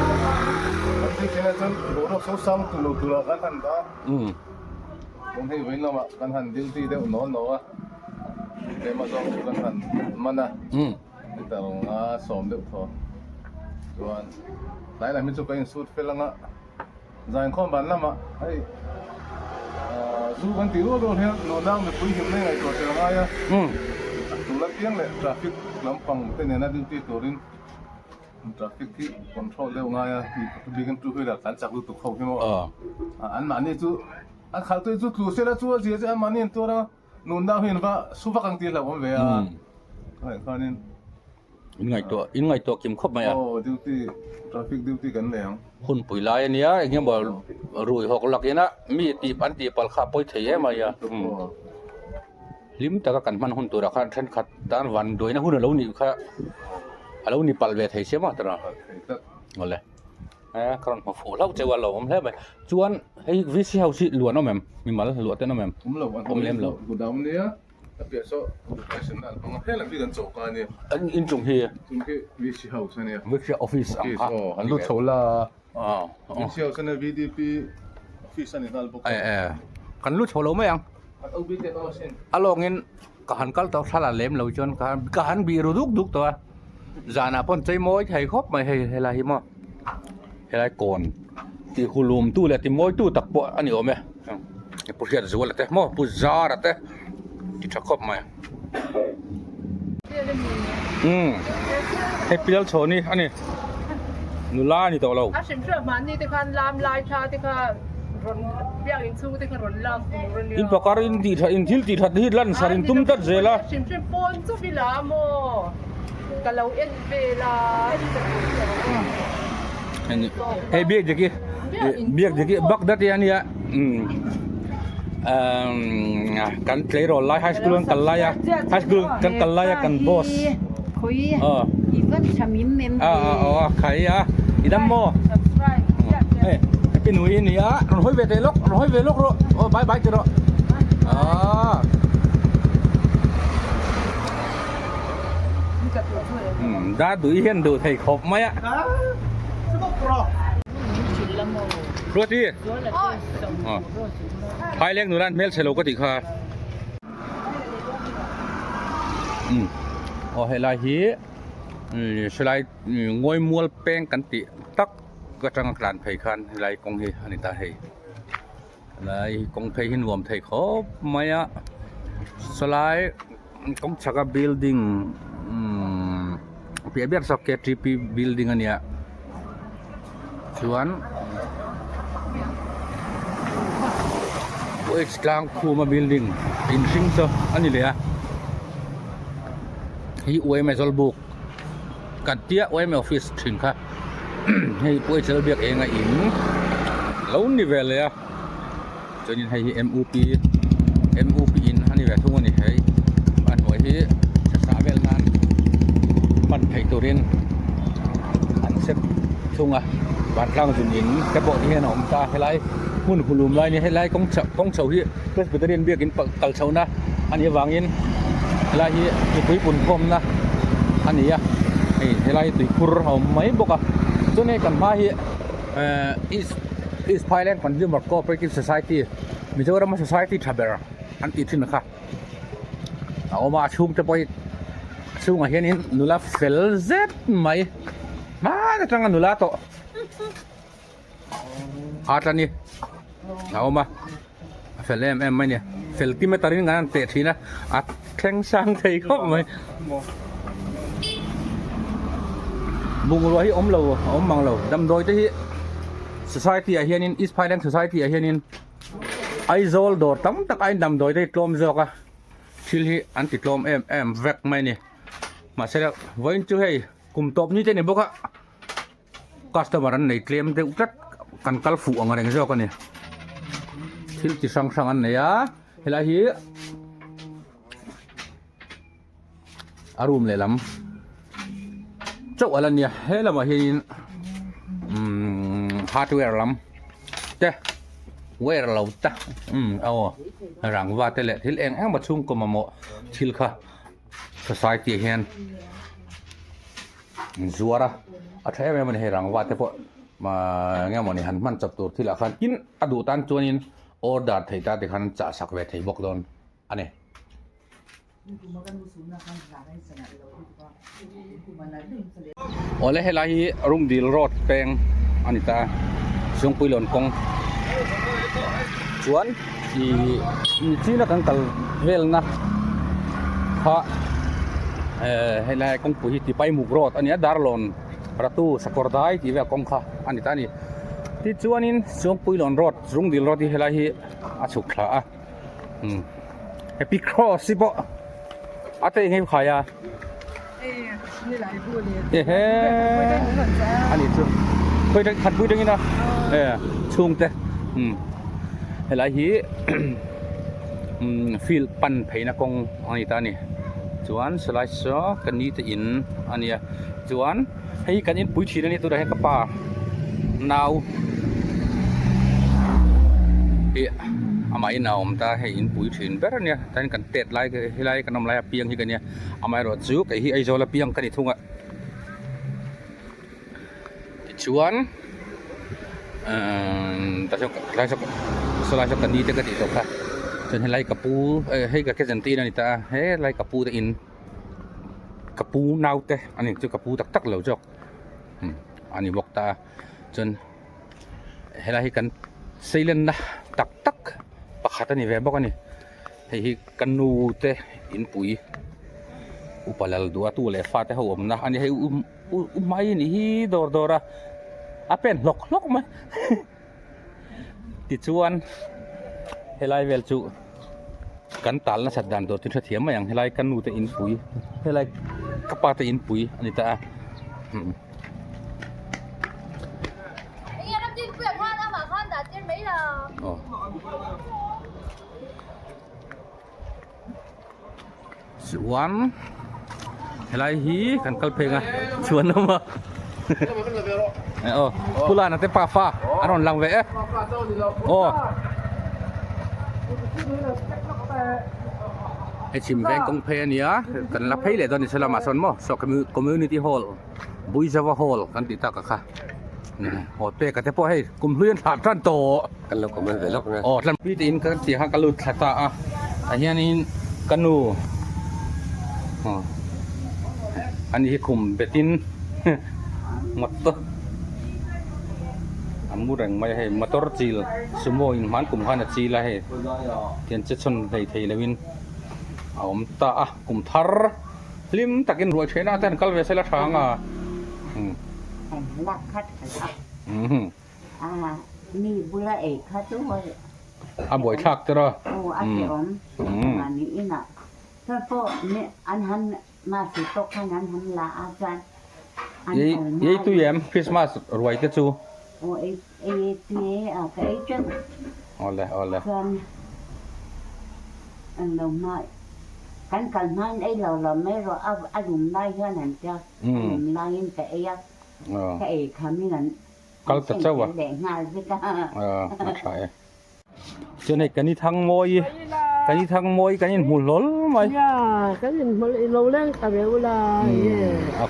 ที่แค่จนตัวเราสู้ซ้ำตัวกันทันตาผมให้ไว้แล้วมากันทันดิ้งที่เดี๋ยวนอนเนาะเดี๋ยวมาซ้อมกันทันมันนะแต่ว่าซ้อมเดี๋ยวพอส่วนหลายๆมิตรก็ยังสู้เฟลังอ่ะใจข้อบันแล้วมาไอ้สู้กันตีรู้ตัวเนี่ยโน่นนั่งแบบคุยกันไม่ไงตัวเจ้าอะไรอ่ะตัวละเพียงเลยทราฟิกลำพังแต่เนี่ยนะดิ้งที่ตัวนี้ทราฟิกที่คอนโทรลเร็วง่ายอ่ะที่บีกันตู้ให้เราการจับลูกตุกเข้าใช่ไหมอันมันนี่จู่อันขาตัวจู่ตัวเสร็จแล้วจู่เสียอันมันนี่ตัวเราโน่นนั่งเห็นว่าสู้ฟังตีแล้วผมเวียไอ้ข้านี่อินไงตัวกิมครบไหมอ่ะโอ้ดิวตี้ทราฟิกดิวตี้กันเลยคุณปุ๋ยลายเนี่ยอย่างเงี้ยบอกรวยหกหลักเนี่ยนะมีตีปันตีปัลข้าป่วยเทียมาอย่าลิมแต่ก็กันมันหุ่นตัวละคันฉันขัดด้านวันโดยนะหุ่นเรานี่ค่ะเรานี่ปัลเวทเทียมาตระนั่นแหละครั้งมาฟูเราเจอวันเราผมเล่าไปชวนให้วิสิเฮาสิล้วนเอาแม่มีมาแล้วล้วนแต่เอาแม่ผมเล่มเรากูดำเนี่ยเปลี่ยนโซ่ไปเส้นนั้นผมเห็นแล้วพี่กันโจกันเนี่ยอินจงเฮียวิสิเฮาส์เนี่ยวิสิออฟฟิศอันรู้โชว์ละวิสิเฮาส์เนี่ย VDP ออฟฟิศเนี่ยนั่นบอกกันรู้โชว์เราไหมยังอารมณ์เงี้ยการกัลตัวสลัดเล่มเราจนการบีรุดุกตัวจานาปนใจมอยไทยครบไม่ให้อะไรมั่งให้อะไรก่อนที่คุณลุมตู้เลยที่มอยตู้ตักปะอันนี้โอ้ไหมพูดเรื่องส่วนละแต่มั่งพูดจาระแต่ที่จะครบไหมให้เปรี้ยวโชว์นี่อันนี้นูล่านี่ตัวเราฉันเชื่อมันนี่ที่คันลามลายชาที่คันรอนเบี้ยอินซูที่คันรอนลามอินปากการอินตีอินทิลตีทัดที่ลั่นสารินตุ้มตัดเจล่ะฉันเชื่อปนซูบิลาโมกันเราเอ็นเวลาเฮ้ยเบียกjadi Baghdad ya ni ya kan klero lai high school kan kalaya high school kan kalaya kan bos even chamim mem khai ya idam mo cái núi này á rồi về lúc rồi bye bye cho đó đã đuổi hiền đủ thầy khóc mấy ạ rồi đi hai leng nuran mel selo có thì kha hay là hi selain ngôi mua peng kan ti takก็จังกลั่นไผคันไรกงเฮอันนี้ตาเฮ lại công thấy hình gồm thầy khó mấy á slide công chắc là building phía biết sao cái TP building anh ạ chuan Klang Kuma building in Singso anh nhỉ hi UM book katia UM office thing kha hi poi chel biak enga in lo nivel ya chonin hi MUP in hani ve thung ani hei ban hoi hi sa vel nan man thai turin an sep thunga ban tlang jun in ka bo hi na om ta helai hun hulum lai ni helai kong chau hi presbyterian biak in kal chau na ani wangin helai hi tui pun khom na ani ya helai tui khur hom mai boka chone kan ma hi is Thailand Consumer Cooperative Society Mizoram Society Thaber an ti thin kha awma chung te poi chung a hianin nula fel zet mai ma tanga nula to atani awma fel em mai ne fel ti me tarin ngan te thina at thleng sang thei khop mai bung ro hi om lo om mang lo dam doi te hi society a hianin East Thailand Society a hianin aizol dor tam tak ai dam doi te tlom zoka thil hi an ti tlom em vek mai ni ma sera voin chu hei kum top ni te ne boka customer an nei claim te utrat kan kal fu ang reng zoka ni thil ti sang sang an ne ya hela hi arum le lam chau alan ya hela ma hianin hardware lam te wear lo ta ao rang wa te le thil eng ma chung ko mamo thil kha society hen zuara a thai me man he rang wa te po ma nga moni han man chap tur thil a khan in adu tan chuanin order thei ta te khan cha sak ve thei bok don ane ole helai rum dil road peng anita sung puilon kong chuan i china kan kal vel na kha helai kong pu hi ti pai muk road ania darlon ratu sakordai ti ve kong kha anita ni ti chuanin sung puilon road sung dil road hi helai hi a chuk thla a happy cross si bo ate ngai khaya ani chu khoi đang thật vui đang na chung te helai hi feel pan phei na kong ani ta ni chuan slide so kan ni te in ania chuan hei kan in pui thina ni tu da he ka pa now e amai naum ta hei in pui thin ber ania tan kan tet lai helai kan nom lai piang hi kan nia amai ro chu kai hi ai zola piang kan ni thunga chuan ta cho lai cho solai cho kan ni te ka ti to kha chen helai kapu hei ka ke jan ti na ni ta he lai kapu te in kapu nau te ani chu kapu tak tak lo jok ani bok ta chen helai kan seilen na tak tak pakhat ani ve bok ani hei kanu te in pui upalal dua tu le fa te hom na ani hei mai ni hi dor dora apen lok ma ti chuan helai vel chu kan tal na saddan dor tin thiam ma yang helai kanu te in pui helai kapa te in pui ani ta chuan helai hi kan kal phenga chuan ma pula na te pa fa aron lang ve e chim veng kong phe ania kan la phei le don salama son mo so community hall buizawa hall kan ti ta ka kha ho pe ka te po hei kum hluan tha tran to kan lo comment ve lok na tran pi tin kan ti ha kalut thata a hianin kanu ani hi kum betin mot to อันมูแรงไม่ให้มาตรจีลสมมติมันกลุ่มขันจีละให้เทียนเจ็ดชนให้เทเลวินเอาตากลุ่มทาร์ลิมตักินรวยเชน่าแต่กัลเวสละทางอ่ะ ลักคัดคัดนี่บุระเอกคัดตัว บ่อยชักเจ้า โอ้อาเจียมอันนี้น่ะถ้าพวกเนี่ยอันหันมาสิตกขนาดหันละอาจารย์ยี่ตู้เยี่ยมคริสต์มาสรวยเจ้าจู โอ้ไอ้ที่ไอ้จัง อ๋อเลย กันอันเราไม่กันมันไอ้เราไม่รออารมณ์ได้แค่นั้นจ้ะอารมณ์ได้แต่ไอ้คำนี้นั้น ก็จะเจ้าวะ แดงงานสิจ้ะ ไม่ใช่เจ้าในกันนี่ทั้งมวยกันนี่หุ่นล้นไหม cái gì mà lâu lên cả béo là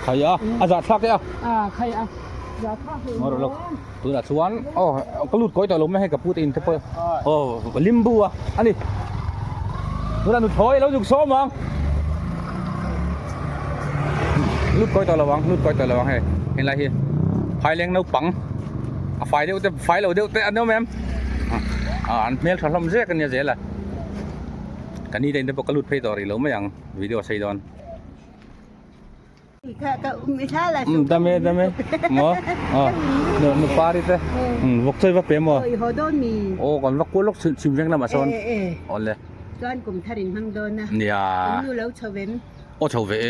ใครอ่ะอาจารย์ชักเนี่ย khay giá khác thì มาเราตัวละชวนอ๋อก็ลุดก้อยต่อลมไม่ให้กับพูดอินเทอร์เปอร์โอ้ลิมบัวอันนี้ตัวนั้นหนุดถอยแล้วหยุดซ้อมมั้งลุดก้อยต่อระวังให้เห็นไรเฮียไฟแรงน้ำปังไฟเดียวแต่ไฟเราเดียวแต่อันเดียวแม่มอันเมลถล่มเสียกันเนี่ยเสียละกันนี่ได้แต่พวกกลุดเพย์ต่อรีเราไม่ยังวิดีโอใส่ดอน ไม่ใช่ละ dame mo no pari te vok chơi vak pe mo โหโดนมี o kon vak kolok sim veng na ma son ole ย้อนกลุ่มทารินพังโดนนะ nia อยู่แล้วชเวน o chau ve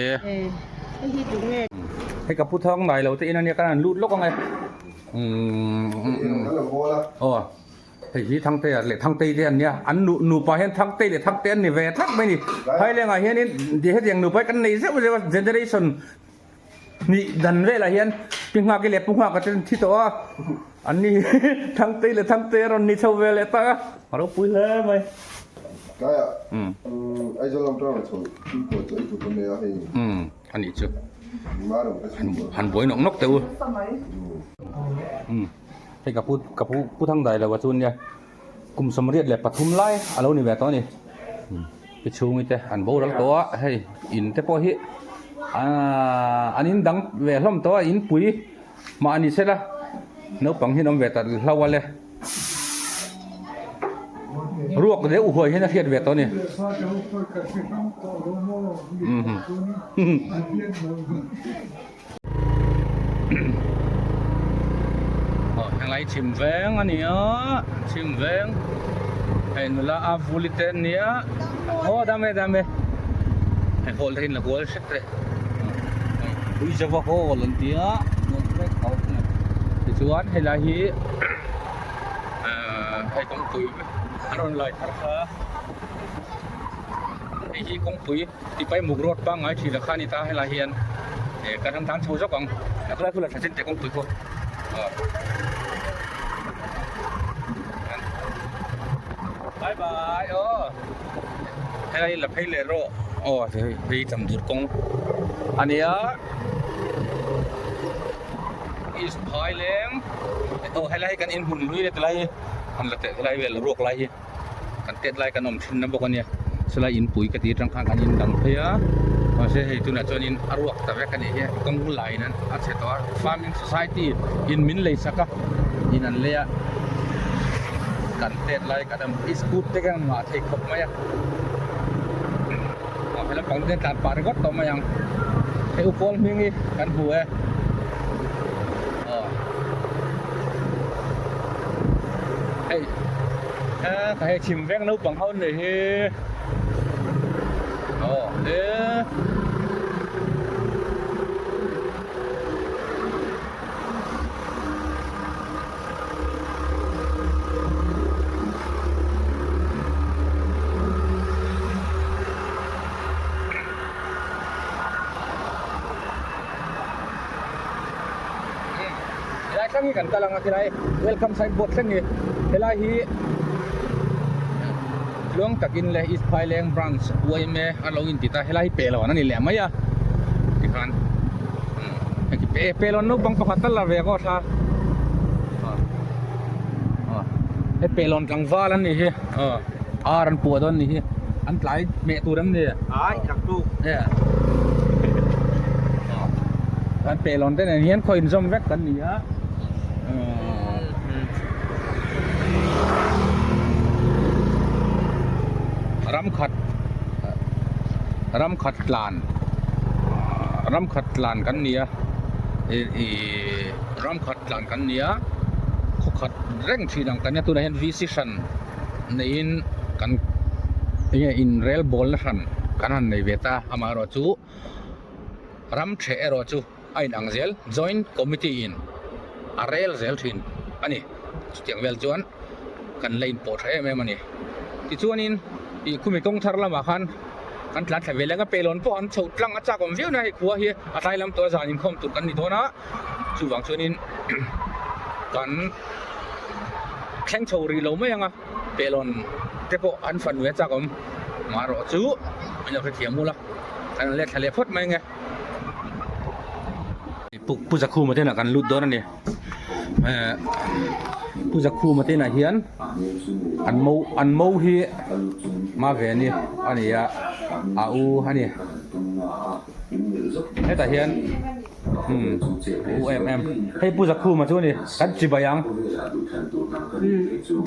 ไอ้ที่ตรงนี้ ให้กับผู้ท้องหน่อยเราแต่อินเนี่ยกันลุดลกไงโอ้เฮ้ยทั้งเตะเลยทั้งเตะเนี่ยอันเนี้ยอันหนูไปเห็นทั้งเตะเลยทั้งเตะนี่เวทักไม่นี่ให้เรื่องอะไรเห็นนี่เดี๋ยวให้อย่างหนูไปกันนี่เสียว่าเจเนอเรชั่นนี่ดันเวลาเห็นพิงหักเล็บพิงหักกันที่ตัวอันนี้ทั้งเตะเลยทั้งเตะรอนนี่เท่าเวลตาเราปุ้ยเลยไหม Kaya, ai cho làm trò là chỗ cái tụi con này hay อันนี้จุด má đồng cái chuyện หันบวยนกนกเต๋อให้กับผู้ทั้งใดแล้วว่าจุนเนี่ยกลุ่มสมเรียดแหละปทุมไล่อะไรนี่แบบตอนนี้ไปชูงี้แต่อันโบรักตัวให้อินแต่พอเฮอันนี้ดังเวลล้อมตัวอินปุ๋ยมาอันนี้เสร็จละเนื้อปังที่น้องเวตัดเล่าวันเลยรวกเดี๋ยวอุ้ยให้นักเรียนเวทตัวนี้ทางไรชิมแวงอันนี้ชิมแวงเห็นละอาฟูลิเตนเนี่ยโอ้ดำเลยให้โฮลเห็นละโฮลเช็ดเลยดูจะว่าโฮลเดียนกเล็กเขาเนี่ยที่ชวนให้ละฮีให้ต้องคุยอารมณ์ลอยทักษะไอ้ที่กงปุ๋ยที่ไปหมุกรถบ้างไอ้ที่ราคานี่ตาให้ละเฮียนการทำโชว์สักกองแล้วก็ได้คุณละชิ้นแต่กงปุ๋ยพวกบายบายให้ละหลับให้เลยรอที่ทำดูดกงอันนี้อิสพายเลงให้ละให้กันอินหุ่นลุยเลยแต่ละอันละแต่ละเวลรวกไรกันเตะไรกันนมชินนะบอกกันเนี่ยสลายอินปุ๋ยกติรังข้างกันอินดังเพียมาเสียให้ตุนจนอินอารวกแต่แวกันเนี่ยกงหุ่นไหลนั้นอาเสตัว farming society อินมินเลยสักอินอันเลียกันเตะไรกันอิสกูตเตกันมาเทคบมายังให้เราฟังเรื่องการปาร์กอตต่อมายังให้อุปกรณ์มีกันหัวให้ชิมแวงนู้บังเขาหน่อยเฮ้ได้ครั้งนี้กันตารางอะไร welcome sign board ครั้งนี้เวลาที่ลงตะกินเลยอิสพายแรงบรันช์วัยเมย์เราอินติตาเฮลัยเปลวนั่นนี่แหละไม่ยะที่คันเปลวนู้บังประคัตตลาดเวก็ท่าไอเปลวนกลางฟ้านั่นนี่รันปวดตอนนี้อันไหลเมตัวนั้นเนี่ยจากตู้เนี่ยอันเปลวนแต่เนี่ยคอยอินซอมแวกกันนี่ฮะ รำขัดลานกันเนียรำขัดลานกันเนียเขาขัดเร่งทีดังกันเนี่ยตัวนั้นวิสิชันในกันอินเรลบอลชันกันในเวต้าอามารอจูรำเชอรอจูไอ้นังเซล join committee in อาเรลเซลทินอันนี้เสียงเวลจวนกันเลยปวดให้แม่มันนี่ที่ชวนนินอีคุมิกงทาร์ละมาคันกันหลังแต่เวลาก็เปรอนพวกอันสูตรลังอาจากผมวิวนะให้ขัวเฮียอะไรลำตัวสานินคมตุดกันนี่ตัวนะจู่หวังชวนนินกันแข่งโชว์รีโลไม่ยังอ่ะเปรอนแต่พวกอันฝันเวจากผมมารอจูมันจะไปเถียงมูละกันเรียกทะเลพดไหมไงผู้จักคู่มาเท่านั้นกันลุดโดนนั่นนี่ผู้จักคู่มาเท่านั้นเฮียนอันโมฮีมาเวนี่อันนี้อาอูอันนี้ให้แต่เฮียนUMM ให้ผู้จักคู่มาช่วยนี่กันจีบยัง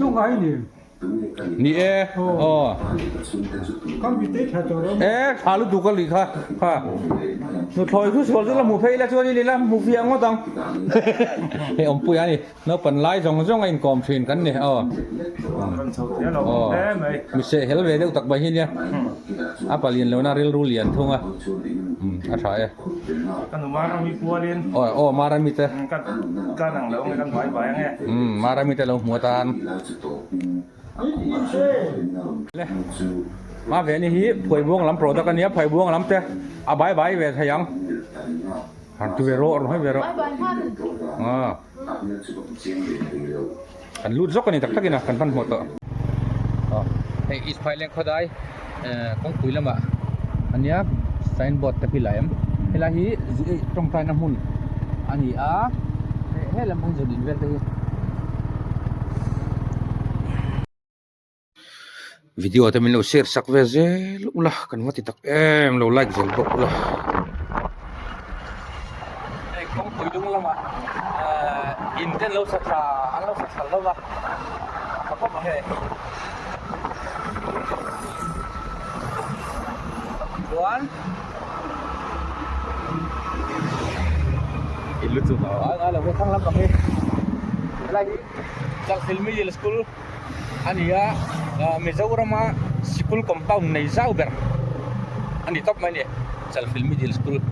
中国一年，นี่อ๋อ刚比对他做了，ฮาลุดูกันลีค่ะหนูถอยคือส่วนที่เราหมู่เพลแล้วช่วยนี่ละหมู่เฟียงก็ต้องเฮ้ยอมปุยอันนี้เราเป็นไล่จงไอ้กอมฟินกันนี่มิเช่เฮลเวเดอร์ตักใบหินเนี่ยapaเรียนแล้วนะเรียนรู้เรียนทุ่งอ่ะอะไรกันมาเรามีปัวเรียนมารามิเตกันหนังแล้วกันไหวไงมารามิเตเราหัวตาลมาเวนี่ฮีผวยบวงลำโปรตกันเนี้ยผวยบวงลำเตะอาใบเวทยังหันตัวเวโร่ให้เวโร่กันลุดซอกกันนี่ตักกินนะกันพันหัวโตไออิสไพเลงเขาได้คงคุยแล้วมั้งอันเนี้ยไซน์บอร์ดแต่พี่ไหลมเฮลาฮีตรงใต้น้ำหุ่นอันนี้เฮลามึงจะดินเวลต์วิดีโอที่มันเราแชร์สักเวลลุล่ะกันว่าติดตักเราไลค์เซลบอกล่ะไอ้คงคุยตรงแล้วมั้งอินเทอร์เราสักอันเราสักแล้วมั้งเขาบอกให้Tuan, itu tu. Kalau kita nak kami, lagi kalau filmi di sekolah, ania mezau ramah sekolah compound ni jauh ber. Ani top mana? Kalau filmi di sekolah,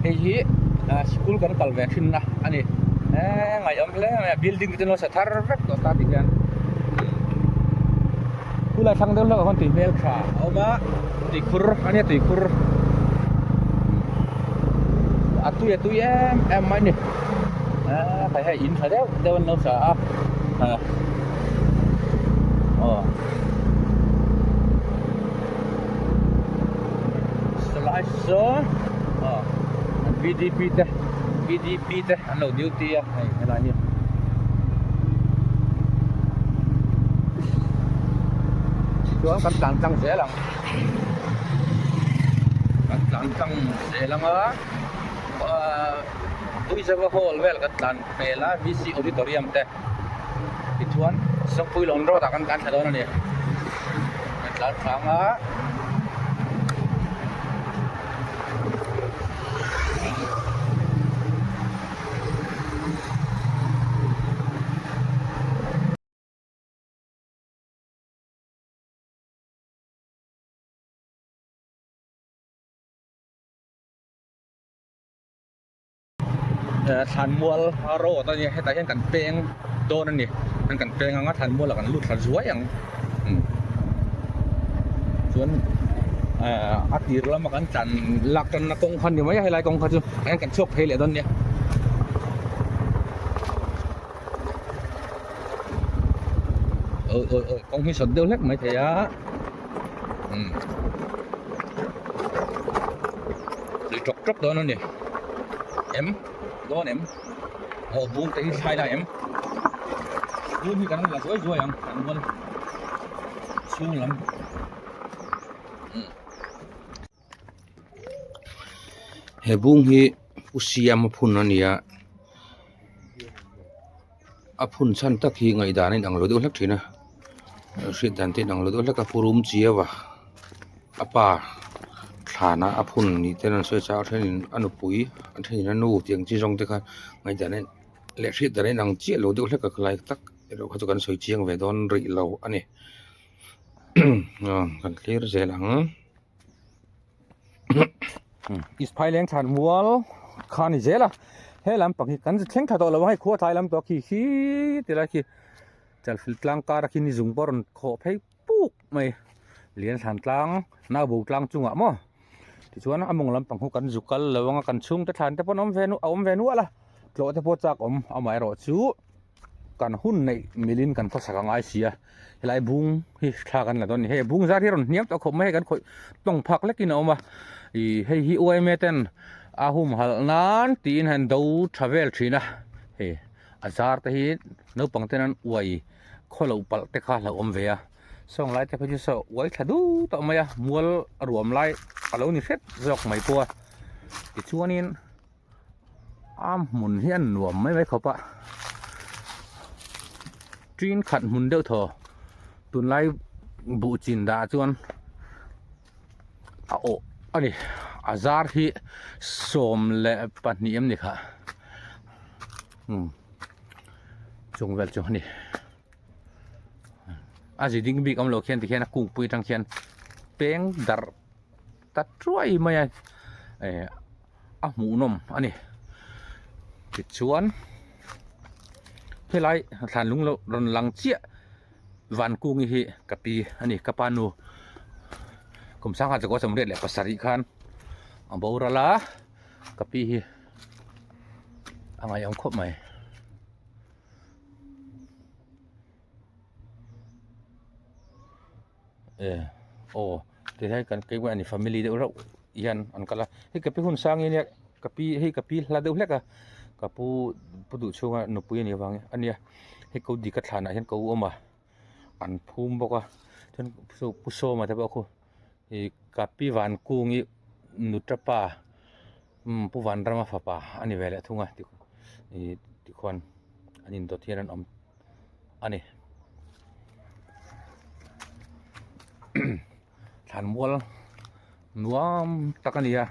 sekolah kan kalau versi na, ani, ngayam le, building itu no setar perfect, kota tiga. Kulai sang dulu kan timbel kah, oma tikur, ani tikur. Atu ya em mai nè phải hay in phải đeo nó sợ slicer VDP teh ano duty ya hay là như đó cắn tăng dễ lắm cắn tăng dễ lắm á tôi sẽ vào hall well cái đàn pela VC auditorium teh ituan sang pui lon ro takkan kan sadona ni dan sangaทันมัวโรตอนนี้ให้ตาเห็นกันเปงโดนนั่นนี่มันกันเปงงั้นทันมัวแล้วกันลุดทันสวยอย่างส่วนอาทิตย์ละมากันจันหลักกันกองพันอยู่ไหมให้ไรกองพันจุงั้นกันชกเพลย์ตอนนี้กองพิสดเดียวเล็กไหมเถียหรือจกตัวนั่นนี่đó em buông cái hai này em buông thì cái này là rồi em ăn luôn xuống lắm he buông hi usiam phun ania phun san tak hi ngai da nei ang lo do lak thina sit dan te ang lo do lak a purum chia wa apa thana aphun ni tenan soi cha thenin anu pui thenin anu tiang chi jong te kha ngai da ne le thri da ne nang chi lo de hlek ka klai tak ro kha chu kan soi chiang ve don ri lo ani kan clear zelang is phai leng than mual khani zela he lam pang kan theng tha to lo hai kho thai lam to khi te la khi chal fil tlang ka ra khi ni jung boron kho phei puk mai lian than tlang na bu tlang chunga mo ti chuan among lam pang hu kan zukal lawanga kan chung te than te pon om venu ala tlo te po chak om amai ro chu kan hun nei milin kan ko saka ngai sia helai bung hi thla kan la don he bung za ron niam to khom mai kan khoi tong phak lekin oma i hei hi oi meten ahum hal nan tin han do travel thina he azar te hi no pangtenan uai kholo pal te kha la om ve a song lai te phaji so uai thadu to maya mual ruam lai alo ni set jok mai po ti chuanin am mun hian nuam mai mai khopa trin khat mun deuh tho tun lai bu chin da chuan a o ani azar hi som le pahni em ni kha chung vel chung ni aji ding big am lo khian ti khian kung pui tang khian peng dar ta truai mai a mu nom ani ti chuan helai than lung lo ron lang chia van kung hi kapi ani kapanu kum sang ha jago samret le pasari khan amborala kapi hi angai ong khop mai te hai kan ke ani family de ro yan an kala hi kapi hun sang ni kapi hi kapi la de hleka kapu pudu chunga no pui ni wang ania he ko di ka thana hen ko oma an phum boka chen so puso ma ta ba ko e kapi van kungi nutrapa pu van rama fa pa ani vele thunga ti ti khwan anin do thian om ani than mual nuam takania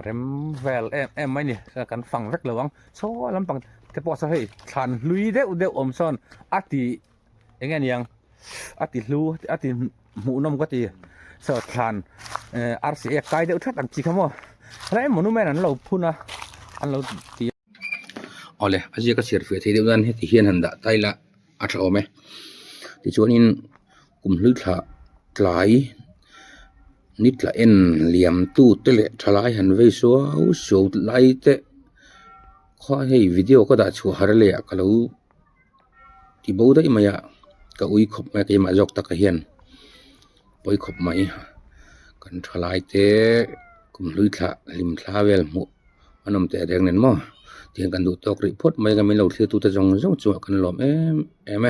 rem vel em mai ni kan phang vek lawang so lam pang te po sa hei than lui de om son ati engen yang ati lu ati mu nom ko ti so than rca kai de uthat ang chi khamo rai monument an lo phuna an lo ti ole aji ka sir fe thi de dan he ti hian han da taila atha ome ti chuanin kum hlui thla tlai nit la en liam tu tele thalai han ve so so lai te kho hei video ko da chu har le ka lo ti bo dai maya ka ui khop ma ke ma jok ta ka hian poi khop mai kan thalai te kum lui thla lim thla vel mu anom te reng nen mo tiang kan du tok ri phot mai ga min lo thia tu ta jong jong chu kan lom em